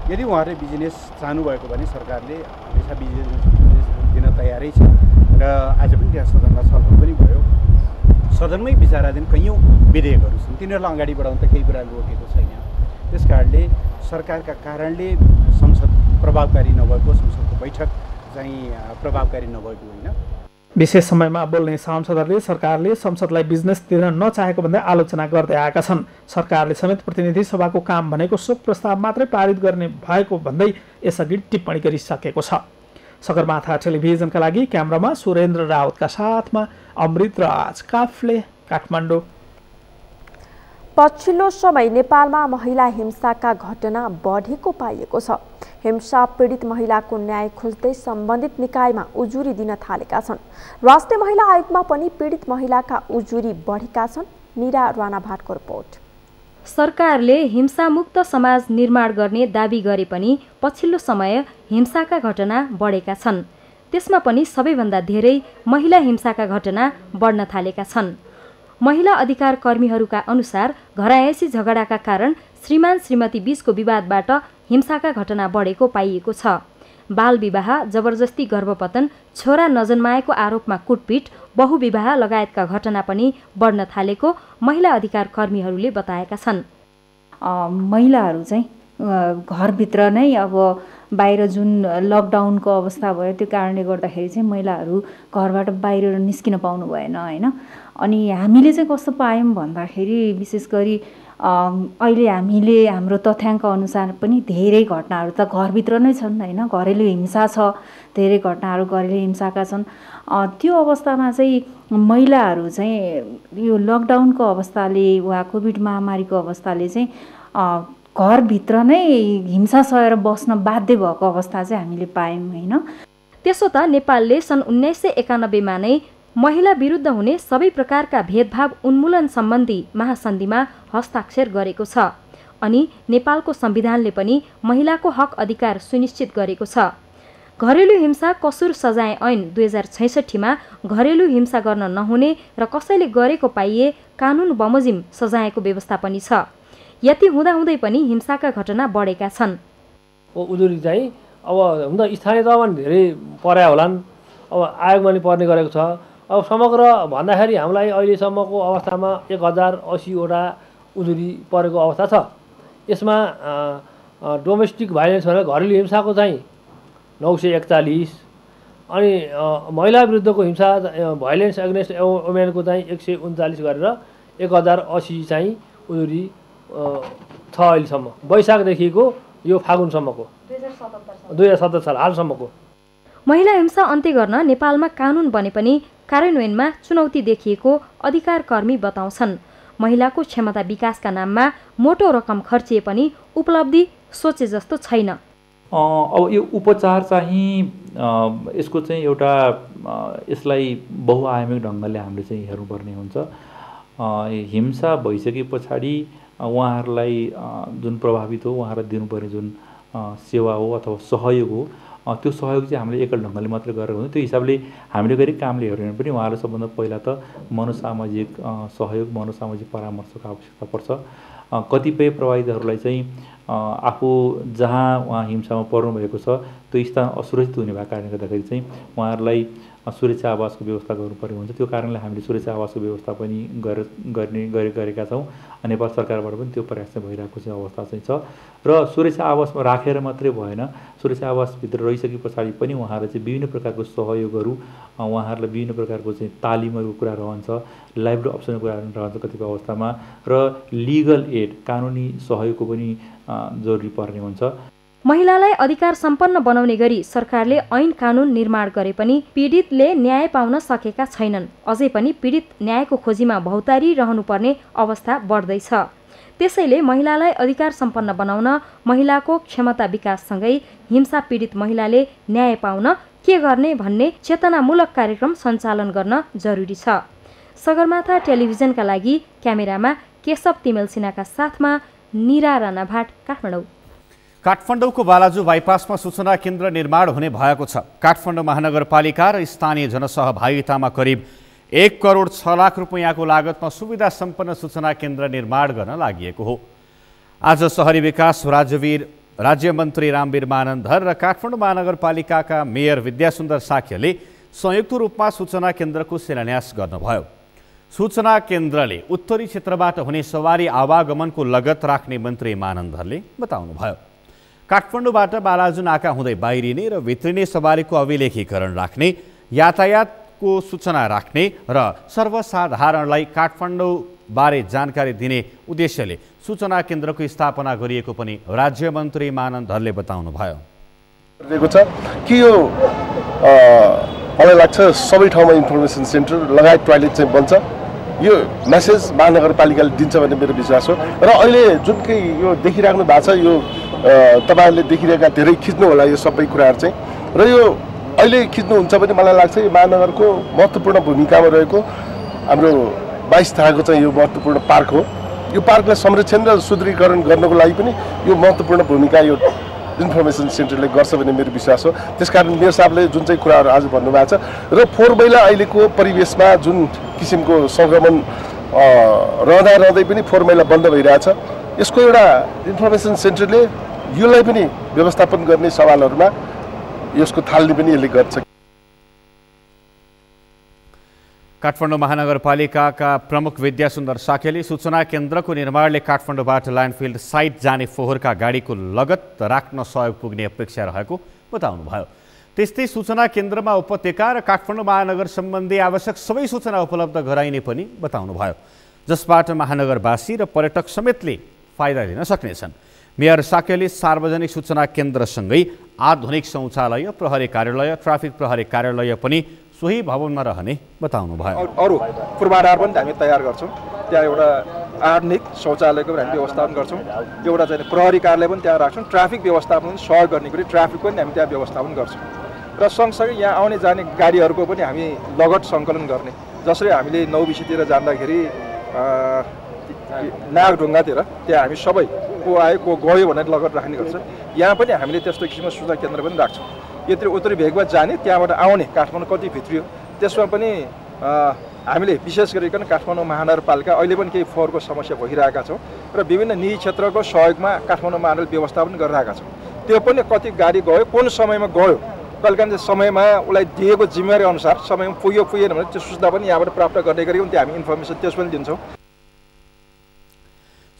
यदि उहाँहरूले बिजनेस चाहनुभएको भने सरकारले हमेसा बिजनेस दिन तयारै छ र आज पनि त्यहाँ सदनमा छलफल पनि भयो। सदनमै विचाराधीन कैयौँ विधेयकहरू छन्, तिनीहरूलाई अगाडि बढाउन त केही कुरा रोकेको छैन। त्यस कारणले सरकारका कारणले संसद प्रभावकारी नभएको, संसदको बैठक चाहिँ प्रभावकारी नभएको होइन। विशेष समयमा बोल्ने सांसदहरूले सरकारले संसदलाई बिजनेस दिन नचाहेको भन्दै आलोचना गर्दै आएका छन्। सरकारले समेत प्रतिनिधि सभाको काम भनेको शोक प्रस्ताव मात्रै पारित गर्ने भएको भन्दै यसअघि टिप्पणी गरिसकेको छ। सगरमाथा टेलिभिजनका लागि क्यामेरामा सुरेन्द्र राउतका साथमा अमृत राज काफले काठमाडौँ। पछिल्लो समय नेपालमा महिला हिंसाका घटना बढेको पाइएको छ। हिंसा पीडित महिलाको न्याय खोज्दै सम्बन्धित निकायमा उजुरी दिन थालेका छन्। राष्ट्रिय महिला आयोगमा पनि पीडित महिलाका उजुरी बढेका छन्। मीरा राणाभाटको रिपोर्ट। सरकारले हिंसामुक्त समाज निर्माण गर्ने दाबी गरे पनि पछिल्लो समय हिंसाका घटना बढेका छन्। त्यसमा पनि सबैभन्दा धेरै महिला हिंसाका घटना बढ्न थालेका छन्। महिला अधिकार कर्मीहरूका अनुसार घरायसी झगडाका कारण श्रीमान श्रीमती बीचको विवादबाट हिंसाका घटना बढेको पाइएको छ। बाल विवाह, जबरजस्ती गर्भपतन, छोरा नजन्माएको आरोपमा कुटपिट, बहुविवाह लगायतका घटना पनि बढ्न थालेको महिला अधिकार कर्मीहरूले बताएका छन्। महिलाहरू चाहिँ घरभित्र नै अब बाहिर जुन लकडाउनको अवस्था भयो त्यो कारणले गर्दाखेरि चाहिँ महिलाहरू घरबाट बाहिर निस्किन पाउनु भएन होइन। अनि हामीले चाहिँ कस्तो पायौँ भन्दाखेरि विशेष गरी अहिले हामीले हाम्रो तथ्याङ्क अनुसार पनि धेरै घटनाहरू त घरभित्र नै छन् होइन। घरेलु हिंसा छ, धेरै घटनाहरू घरेलु हिंसाका छन्। त्यो अवस्थामा चाहिँ महिलाहरू चाहिँ यो लकडाउनको अवस्थाले वा कोभिड महामारीको अवस्थाले चाहिँ घरभित्र नै हिंसा सहेर बस्न बाध्य भएको अवस्था चाहिँ हामीले पायौँ होइन। त्यसो त नेपालले सन् 1991 नै महिला विरुद्ध हुने सबै प्रकारका भेदभाव उन्मूलन सम्बन्धी महासन्धिमा हस्ताक्षर गरेको छ। अनि नेपालको संविधानले पनि महिलाको हक अधिकार सुनिश्चित गरेको छ। घरेलु हिंसा कसुर सजाय ऐन 2066 मा घरेलु हिंसा गर्न नहुने र कसैले गरेको पाइए कानुन बमोजिम सजायको व्यवस्था पनि छ। यति हुँदाहुँदै पनि हिंसाका घटना बढेका छन्। उजुरी चाहिँ अब हुन त स्थानीय तहमा धेरै पर्या होलान्, अब आयोगमा नि पर्ने गरेको छ। अब समग्र भन्दाखेरि हामीलाई अहिलेसम्मको अवस्थामा 1080वटा उजुरी परेको अवस्था छ। यसमा डोमेस्टिक भाइलेन्स भनेर घरेलु हिंसाको चाहिँ 941, अनि महिला विरुद्धको हिंसा भाइलेन्स एगेन्स्ट वुमेनको चाहिँ 139 गरेर 1080 चाहिँ उजुरी छ अहिलेसम्म, वैशाखदेखिको यो फागुनसम्मको 2077 साल हालसम्मको। महिला हिंसा अन्त्य गर्न नेपालमा कानुन बने पनि कार्यान्वयनमा चुनौती देखिएको अधिकार कर्मी बताउँछन्। महिलाको क्षमता विकासका नाममा मोटो रकम खर्चिए पनि उपलब्धि सोचे जस्तो छैन। अब यो उपचार चाहिँ यसको चाहिँ एउटा यसलाई बहुआयामिक ढङ्गले हामीले चाहिँ हेर्नुपर्ने हुन्छ। हिंसा भइसके पछाडि उहाँहरूलाई जुन प्रभावित हो उहाँहरूलाई दिनुपर्ने जुन सेवा हो अथवा सहयोग हो त्यो सहयोग चाहिँ हामीले एकल ढङ्गले मात्रै गरेर हुँदैन। त्यो हिसाबले हामीले गरेको कामले हेऱ्यो भने पनि उहाँहरूलाई सबभन्दा पहिला त मनोसामाजिक सहयोग, मनोसामाजिक परामर्शको आवश्यकता पर्छ। कतिपय प्रभावितहरूलाई चाहिँ आफू जहाँ उहाँ हिंसामा पर्नुभएको छ त्यो स्थान असुरक्षित हुने भएको कारणले गर्दाखेरि चाहिँ उहाँहरूलाई सुरक्षा आवासको व्यवस्था गर्नुपर्ने हुन्छ। त्यो कारणले हामीले सुरक्षा आवासको व्यवस्था पनि गरेका छौँ। नेपाल सरकारबाट पनि त्यो प्रयास चाहिँ भइरहेको चाहिँ अवस्था चाहिँ छ। र सुरक्षा आवासमा राखेर मात्रै भएन, सुरक्षा आवासभित्र रहिसके पछाडि पनि उहाँहरूले चाहिँ विभिन्न प्रकारको सहयोगहरू, उहाँहरूलाई विभिन्न प्रकारको चाहिँ तालिमहरूको कुरा रहन्छ, लाइभली अप्सनको कुरा रहन्छ कतिपय अवस्थामा, र लिगल एड कानुनी सहयोगको पनि जरुरी पर्ने हुन्छ। महिलालाई अधिकार सम्पन्न बनाउने गरी सरकारले ऐन कानुन निर्माण गरे पनि पीडितले न्याय पाउन सकेका छैनन्। अझै पनि पीडित न्यायको खोजीमा भौतारी रहनुपर्ने अवस्था बढ्दैछ। त्यसैले महिलालाई अधिकार सम्पन्न बनाउन महिलाको क्षमता विकाससँगै हिंसा पीडित महिलाले न्याय पाउन के गर्ने भन्ने चेतनामूलक कार्यक्रम सञ्चालन गर्न जरुरी छ। सगरमाथा टेलिभिजनका लागि क्यामेरामा केशव तिमेल सिन्हाका साथमा निरा राणाभाट, काठमाडौँ। काठमाडौँको बालाजु बाइपासमा सूचना केन्द्र निर्माण हुने भएको छ। काठमाडौँ महानगरपालिका र स्थानीय जनसहभागितामा करिब 1 करोड 6 लाख रुपैयाँको लागतमा सुविधा सम्पन्न सूचना केन्द्र निर्माण गर्न लागि हो। आज शहरी विकास राज्यमन्त्री रामवीर मानन्धर र काठमाडौँ महानगरपालिकाका मेयर विद्यासुन्दर साक्यले संयुक्त रूपमा सूचना केन्द्रको शिलान्यास गर्नुभयो। सूचना केन्द्रले उत्तरी क्षेत्रबाट हुने सवारी आवागमनको लगत राख्ने मन्त्री मानन्धरले बताउनुभयो। काठमाडौँबाट बालाजु नाका हुँदै बाहिरिने र भित्रिने सवारीको अभिलेखीकरण राख्ने, यातायातको सूचना राख्ने र सर्वसाधारणलाई काठमाडौँबारे जानकारी दिने उद्देश्यले सूचना केन्द्रको स्थापना गरिएको पनि राज्यमन्त्री मानन्धरले बताउनुभयो। छ कि यो मलाई लाग्छ सबै ठाउँमा इन्फर्मेसन सेन्टर लगायत टोयलेट चाहिँ बन्छ। यो मेसेज महानगरपालिकाले दिन्छ भन्ने मेरो विश्वास हो। र अहिले जुन चाहिँ यो देखिराख्नु भएको छ यो तपाईँहरूले देखिरहेका धेरै खिच्नु होला यो सबै कुराहरू चाहिँ। र यो अहिले खिच्नुहुन्छ भने मलाई लाग्छ यो महानगरको महत्त्वपूर्ण भूमिकामा रहेको हाम्रो 22 थाहाको चाहिँ यो महत्त्वपूर्ण पार्क हो। यो पार्कलाई संरक्षण र सुदृढीकरण गर्नको लागि पनि यो महत्त्वपूर्ण भूमिका यो इन्फर्मेसन सेन्टरले गर्छ भन्ने मेरो विश्वास हो। त्यसकारण मेयर साहबले जुन चाहिँ कुराहरू आज भन्नुभएको छ र फोहोर मैला अहिलेको परिवेशमा जुन किसिमको सङ्क्रमण रहँदै पनि फोहोर मैला बन्द भइरहेछ, यसको एउटा इन्फर्मेसन सेन्टरले यसलाई पनि व्यवस्थापन गर्ने सवालहरूमा यसको थाल्ने पनि यसले गर्छ। काठमाडौँ महानगरपालिकाका प्रमुख विद्यासुन्दर साकेले सूचना केन्द्रको निर्माणले काठमाडौँबाट ल्यान्डफिल्ड साइट जाने फोहोरका गाडीको लगत राख्न सहयोग पुग्ने अपेक्षा रहेको बताउनुभयो। त्यस्तै सूचना केन्द्रमा उपत्यका र काठमाडौँ महानगर सम्बन्धी आवश्यक सबै सूचना उपलब्ध गराइने पनि बताउनुभयो, जसबाट महानगरवासी र पर्यटक समेतले फाइदा लिन सक्नेछन्। मेयर साकेले सार्वजनिक सूचना केन्द्रसँगै आधुनिक शौचालय, प्रहरी कार्यालय, ट्राफिक प्रहरी कार्यालय पनि सोही भवनमा रहने बताउनुभयो। अरू पूर्वाधार पनि हामी तयार गर्छौँ। त्यहाँ एउटा आधुनिक शौचालयको पनि हामी व्यवस्थापन गर्छौँ। एउटा चाहिँ प्रहरी कार्यालय पनि त्यहाँ राख्छौँ। ट्राफिक व्यवस्थापन सहयोग गर्ने गरी ट्राफिक पनि हामी त्यहाँ व्यवस्थापन गर्छौँ। र सँगसँगै यहाँ आउने जाने गाडीहरूको पनि हामी लगत सङ्कलन गर्ने, जसरी हामीले नौबिसीतिर जाँदाखेरि नागढुङ्गातिर त्यहाँ हामी सबै को आयो को गयो भनेर लगत राख्ने गर्छ। यहाँ पनि हामीले त्यस्तो किसिमको सूचना केन्द्र पनि राख्छौँ। यत्रो उत्तरी भेगमा जाने त्यहाँबाट आउने काठमाडौँ कति भित्रियो त्यसमा पनि हामीले विशेष गरिकन काठमाडौँ महानगरपालिका अहिले पनि केही फोहोरको समस्या भइरहेका छौँ र विभिन्न निजी क्षेत्रको सहयोगमा काठमाडौँ महानगर व्यवस्थापन गरिरहेका छौँ। त्यो पनि कति गाडी गयो, कुन समयमा गयो, कहिलेकाहीँ समयमा उसलाई दिएको जिम्मेवारी अनुसार समयमा पुग्यो पुगेन भने त्यो सूचना पनि यहाँबाट प्राप्त गर्ने गरी पनि हामी इन्फर्मेसन त्यस पनि दिन्छौँ।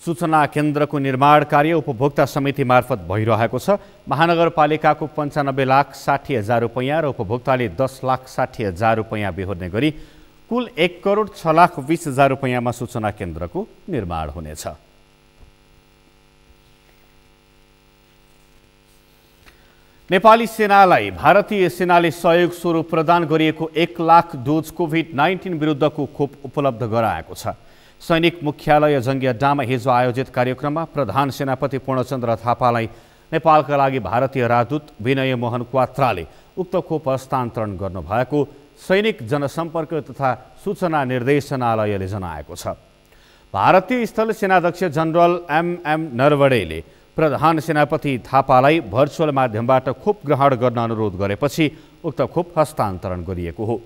सूचना केन्द्रको निर्माण कार्य उपभोक्ता समिति मार्फत भइरहेको छ। महानगरपालिकाको 95,60,000 रुपैयाँ र उपभोक्ताले 10,60,000 रुपैयाँ बेहोर्ने गरी कुल 1,06,20,000 रुपैयाँमा सूचना केन्द्रको निर्माण हुनेछ। नेपाली सेनालाई भारतीय सेनाले सहयोग स्वरूप प्रदान गरिएको 1 लाख डोज कोभिड-19 विरुद्धको खोप उपलब्ध गराएको छ। सैनिक मुख्यालय जङ्गी अड्डामा हिजो आयोजित कार्यक्रममा प्रधान सेनापति पूर्णचन्द्र थापालाई नेपालका लागि भारतीय राजदूत विनय मोहन क्वात्राले उक्त खोप हस्तान्तरण गर्नुभएको सैनिक जनसम्पर्क तथा सूचना निर्देशनालयले जनाएको छ। भारतीय स्थल सेनाध्यक्ष जनरल एम नरवणेले प्रधान सेनापति थापालाई भर्चुअल माध्यमबाट खोप ग्रहण गर्न अनुरोध गरेपछि उक्त खोप हस्तान्तरण गरिएको हो।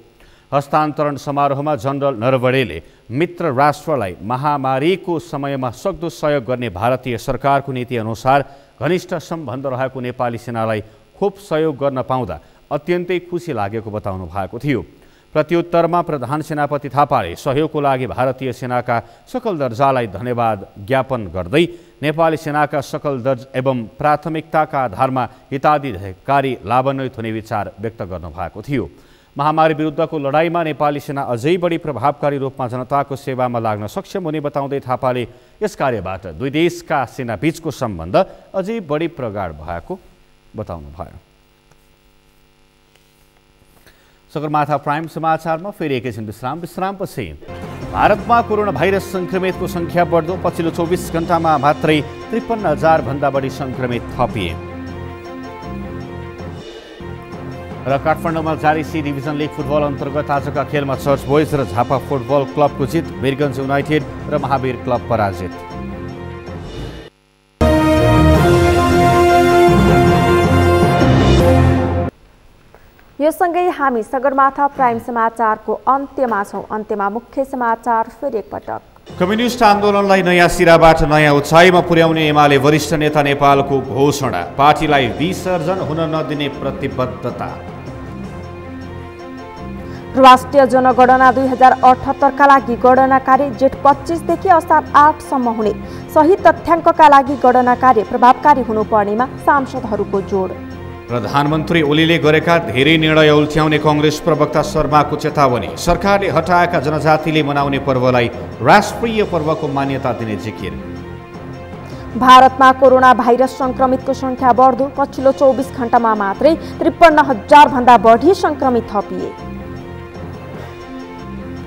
हस्तान्तरण समारोहमा जनरल नरवणेले मित्र राष्ट्रलाई महामारीको समयमा सक्दो सहयोग गर्ने भारतीय सरकारको नीति अनुसार घनिष्ठ सम्बन्ध रहेको नेपाली सेनालाई खोप सहयोग गर्न पाउँदा अत्यन्तै खुसी लागेको बताउनु भएको थियो। प्रत्युत्तरमा प्रधान सेनापति थापाले सहयोगको लागि भारतीय सेनाका सकल दर्जालाई धन्यवाद ज्ञापन गर्दै नेपाली सेनाका सकल दर्ज एवं प्राथमिकताका आधारमा हिताधिकारी लाभान्वित हुने विचार व्यक्त गर्नुभएको थियो। महामारी विरुद्धको लडाईँमा नेपाली सेना अझै बढी प्रभावकारी रूपमा जनताको सेवामा लाग्न सक्षम हुने बताउँदै थापाले यस कार्यबाट दुई देशका सेना बीचको सम्बन्ध अझै बढी प्रगाढ भएको बताउनुभयो। सगरमाथा प्राइम समाचारमा फेरि एकैछिन विश्रामपछि भारतमा कोरोना भाइरस संक्रमितको संख्या बढ्दो, पछिल्लो 24 घण्टामा मात्रै 53,000 भन्दा बढी संक्रमित थपिए। र काठमाडौँमा जारी सी डिभिजन लिग फुटबल अन्तर्गत आजका खेलमा चर्च बोइज र झापा फुटबल क्लबको जित, वीरगञ्ज युनाइटेड र महावीर क्लब पराजित। यो सँगै हामी सगरमाथा प्राइम समाचारको अन्त्यमा छौँ। अन्त्यमा मुख्य समाचार फेरि एकपटक। कम्युनिस्ट आन्दोलनलाई नयाँ सिराबाट नयाँ उचाइमा पुर्याउने एमाले वरिष्ठ नेता नेपालको घोषणा, पार्टीलाई विसर्जन हुन नदिने प्रतिबद्धता। राष्ट्रिय जनगणना 2078 का लागि गणना कार्य जेठ 25 देखि असार 8 सम्म हुने, सही तथ्याङ्कका लागि गणना कार्य प्रभावकारी हुनुपर्नेमा सांसदहरूको जोड। प्रधानमन्त्री ओलीले गरेका धेरै निर्णय उल्ट्याउने कांग्रेस प्रवक्ता शर्माको चेतावनी, सरकारले हटाएका जनजातिले मनाउने पर्वलाई राष्ट्रिय पर्वको मान्यता दिने जिकिर। भारतमा कोरोना भाइरस संक्रमितको संख्या बढ्दो, पछिल्लो 24 घण्टामा मात्रै 53,000 भन्दा बढी संक्रमित थपिए।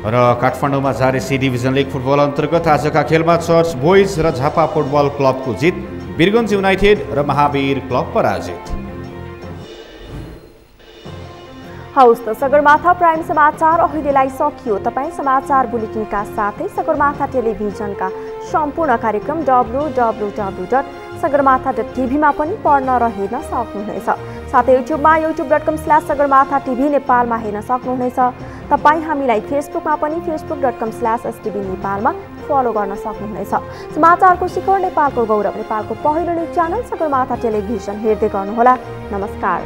र काठमाडौँमा जारी सी डिभिजन लिग फुटबल अन्तर्गत आजका खेलमा चर्च बोइज र झापा फुटबल क्लबको जित, वीरगञ्ज युनाइटेड र महावीर क्लब पराजित। हौस् त सगरमाथा प्राइम समाचार अहिलेलाई सकियो। तपाईँ समाचार बुलेटिनका साथै सगरमाथा टेलिभिजनका सम्पूर्ण कार्यक्रम www.sagarmatha.tv मा पनि पढ्न र हेर्न सक्नुहुनेछ। साथै युट्युबमा youtube.com/sagarmatha TV नेपालमा हेर्न सक्नुहुनेछ। तपाईँ हामीलाई फेसबुकमा पनि facebook.com/stv नेपालमा फलो गर्न सक्नुहुनेछ। समाचारको शिखर नेपालको गौरव नेपालको पहिलो न्युज च्यानल सगरमाथा टेलिभिजन हेर्दै गर्नुहोला। नमस्कार।